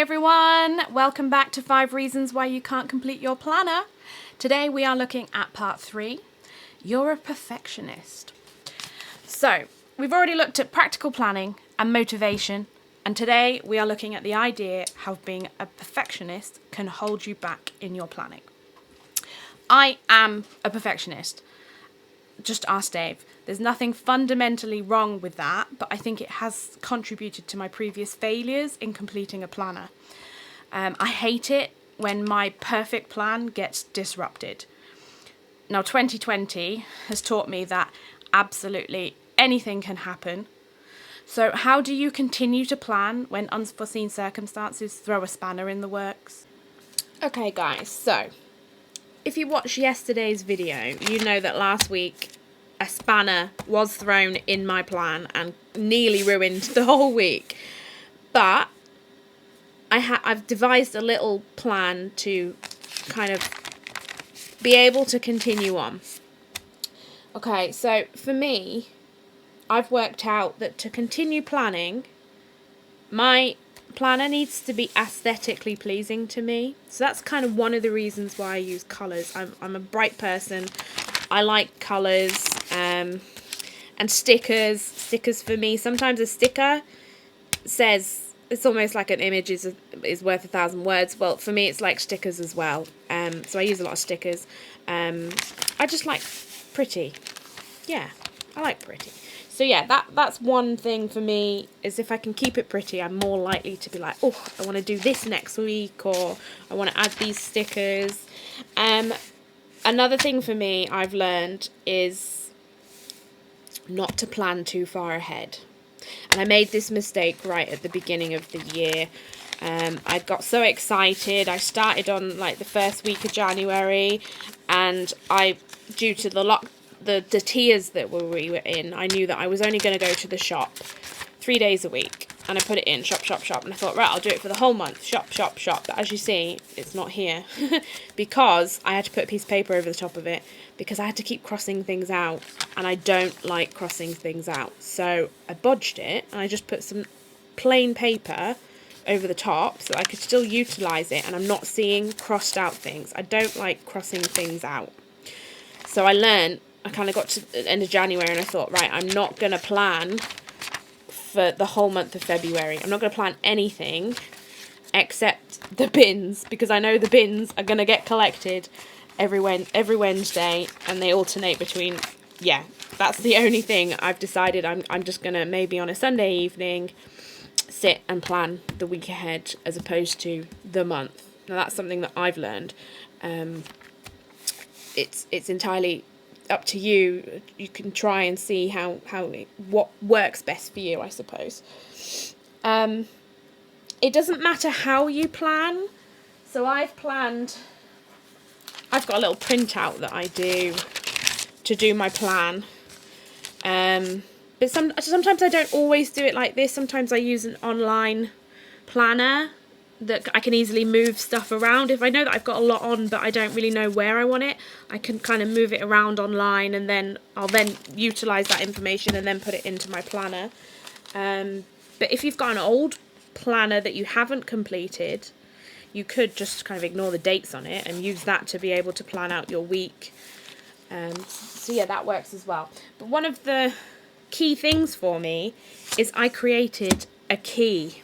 everyone, welcome back to 5 Reasons Why You Can't Complete Your Planner. Today we are looking at part 3, You're a Perfectionist. So, we've already looked at practical planning and motivation, and today we are looking at the idea how being a perfectionist can hold you back in your planning. I am a perfectionist. Just ask Dave. There's nothing fundamentally wrong with that, but I think it has contributed to my previous failures in completing a planner. I hate it when my perfect plan gets disrupted. Now, 2020 has taught me that absolutely anything can happen. So how do you continue to plan when unforeseen circumstances throw a spanner in the works? Okay, guys, so if you watched yesterday's video, you know that last week a spanner was thrown in my plan and nearly ruined the whole week. But I've devised a little plan to kind of be able to continue on. Okay, so for me, I've worked out that to continue planning, my planner needs to be aesthetically pleasing to me. So that's kind of one of the reasons why I use colours. I'm a bright person. I like colours and stickers. Stickers for me. Sometimes a sticker says, it's almost like an image is worth 1,000 words. Well, for me, it's like stickers as well. So I use a lot of stickers. I just like pretty. Yeah, I like pretty. So yeah, that's one thing for me, is if I can keep it pretty, I'm more likely to be like, oh, I want to do this next week, or I want to add these stickers. Another thing for me I've learned is not to plan too far ahead. And I made this mistake right at the beginning of the year. I got so excited. I started on like the first week of January, and due to the tiers that we were in, I knew that I was only going to go to the shop 3 days a week, and I put it in shop, and I thought, right, I'll do it for the whole month, shop. But as you see, it's not here because I had to put a piece of paper over the top of it because I had to keep crossing things out, and I don't like crossing things out. So I bodged it, and I just put some plain paper over the top so I could still utilise it, and I'm not seeing crossed out things. I don't like crossing things out. So I kind of got to the end of January and I thought, right, I'm not going to plan for the whole month of February. I'm not going to plan anything except the bins, because I know the bins are going to get collected every Wednesday, and they alternate between, yeah, that's the only thing I've decided. I'm just going to maybe on a Sunday evening sit and plan the week ahead as opposed to the month. Now that's something that I've learned. It's entirely up to you. You can try and see what works best for you, I suppose. It doesn't matter how you plan. So I've got a little printout that I do to do my plan. But sometimes I don't always do it like this. Sometimes I use an online planner that I can easily move stuff around. If I know that I've got a lot on but I don't really know where I want it, I can kind of move it around online, and then I'll utilise that information and then put it into my planner. But if you've got an old planner that you haven't completed, you could just kind of ignore the dates on it and use that to be able to plan out your week. So yeah, that works as well. But one of the key things for me is I created a key.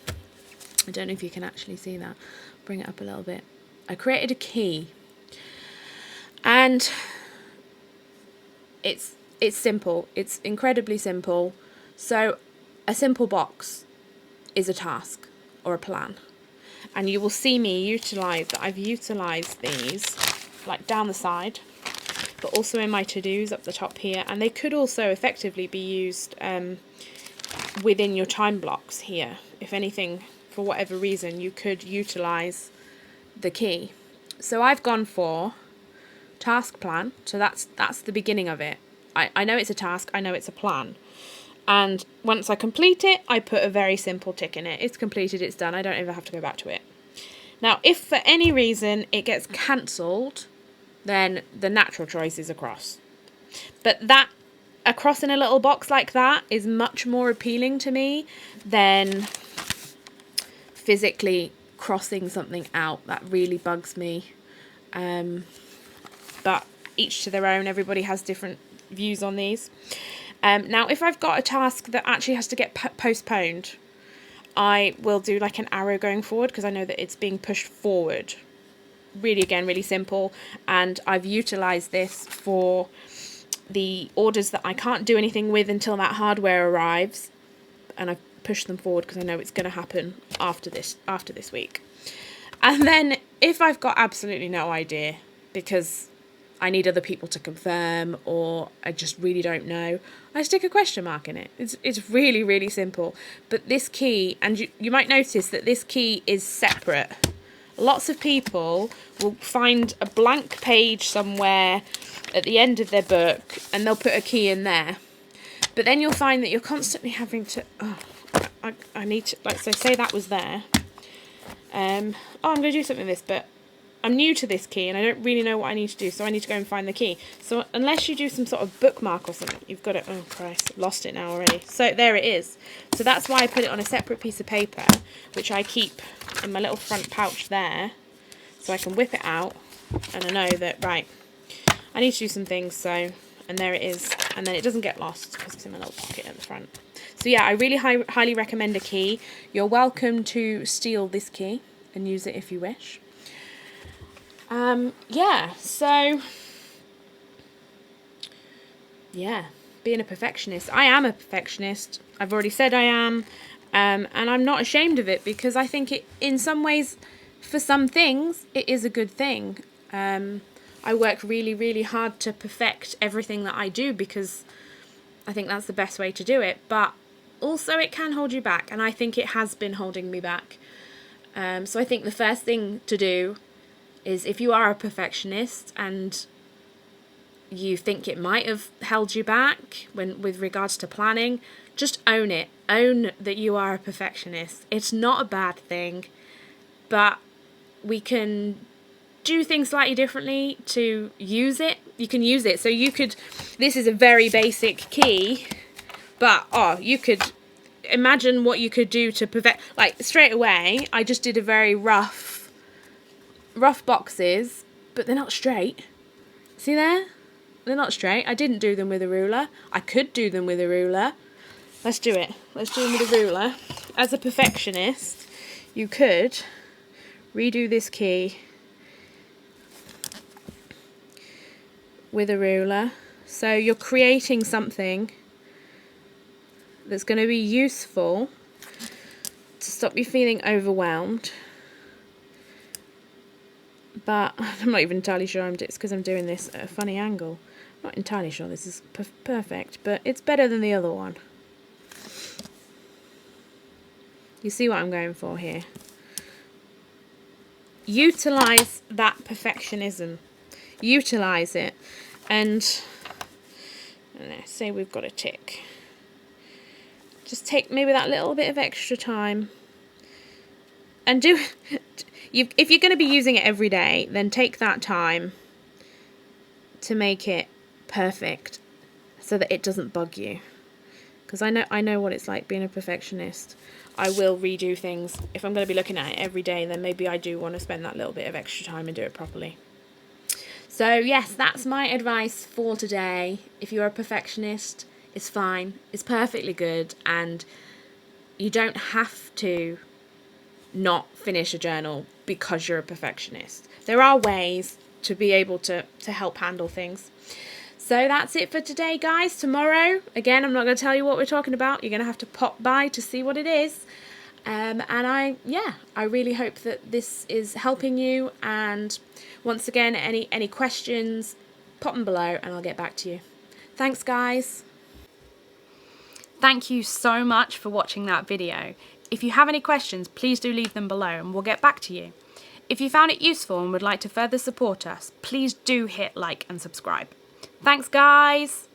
I don't know if you can actually see that. Bring it up a little bit. I created a key. And it's simple. It's incredibly simple. So a simple box is a task or a plan. And you will see me I've utilised these like down the side, but also in my to-dos up the top here. And they could also effectively be used within your time blocks here. If anything, for whatever reason, you could utilise the key. So I've gone for task plan. So that's the beginning of it. I know it's a task. I know it's a plan. And once I complete it, I put a very simple tick in it. It's completed. It's done. I don't ever have to go back to it. Now, if for any reason it gets cancelled, then the natural choice is a cross. But a cross in a little box like that is much more appealing to me than physically crossing something out. That really bugs me. But each to their own. Everybody has different views on these. Now, if I've got a task that actually has to get postponed, I will do like an arrow going forward because I know that it's being pushed forward. Really, again, really simple. And I've utilised this for the orders that I can't do anything with until that hardware arrives. And I've pushed them forward because I know it's going to happen after this week. And then if I've got absolutely no idea because I need other people to confirm or I just really don't know, I stick a question mark in it. It's really, really simple. But this key, and you might notice that this key is separate. Lots of people will find a blank page somewhere at the end of their book and they'll put a key in there. But then you'll find that you're constantly having to... I need to... Like, so say that was there. I'm going to do something with this, but I'm new to this key and I don't really know what I need to do, so I need to go and find the key. So unless you do some sort of bookmark or something, you've got it... Oh, Christ, I've lost it now already. So there it is. So that's why I put it on a separate piece of paper, which I keep in my little front pouch there, so I can whip it out and I know that, right, I need to do some things, so... And there it is. And then it doesn't get lost because it's in my little pocket at the front. So yeah, I really highly recommend a key. You're welcome to steal this key and use it if you wish. Yeah, so... Yeah, being a perfectionist. I am a perfectionist. I've already said I am. And I'm not ashamed of it because I think it, in some ways, for some things, it is a good thing. I work really, really hard to perfect everything that I do because I think that's the best way to do it. But also it can hold you back, and I think it has been holding me back. So I think the first thing to do is, if you are a perfectionist and you think it might have held you back with regards to planning, just own it. Own that you are a perfectionist. It's not a bad thing, but we can do things slightly differently to use it. You can use it. So you could, this is a very basic key, but you could imagine what you could do to perfect, like straight away, I just did a very rough boxes, but they're not straight. See there? They're not straight. I didn't do them with a ruler. I could do them with a ruler. Let's do it. Let's do them with a ruler. As a perfectionist, you could redo this key with a ruler. So you're creating something that's going to be useful to stop you feeling overwhelmed. But I'm not even entirely sure it's because I'm doing this at a funny angle. I'm not entirely sure this is perfect, but it's better than the other one. You see what I'm going for here? Utilize that perfectionism. Utilize it. And say we've got a tick. Just take maybe that little bit of extra time and do... If you're going to be using it every day, then take that time to make it perfect so that it doesn't bug you. Because I know what it's like being a perfectionist. I will redo things. If I'm going to be looking at it every day, then maybe I do want to spend that little bit of extra time and do it properly. So yes, that's my advice for today. If you're a perfectionist, it's fine. It's perfectly good, and you don't have to not finish a journal because you're a perfectionist. There are ways to be able to help handle things. So that's it for today, guys. Tomorrow, again, I'm not going to tell you what we're talking about. You're going to have to pop by to see what it is. And I really hope that this is helping you. And once again, any questions, pop them below and I'll get back to you. Thanks, guys. Thank you so much for watching that video. If you have any questions, please do leave them below and we'll get back to you. If you found it useful and would like to further support us, please do hit like and subscribe. Thanks, guys.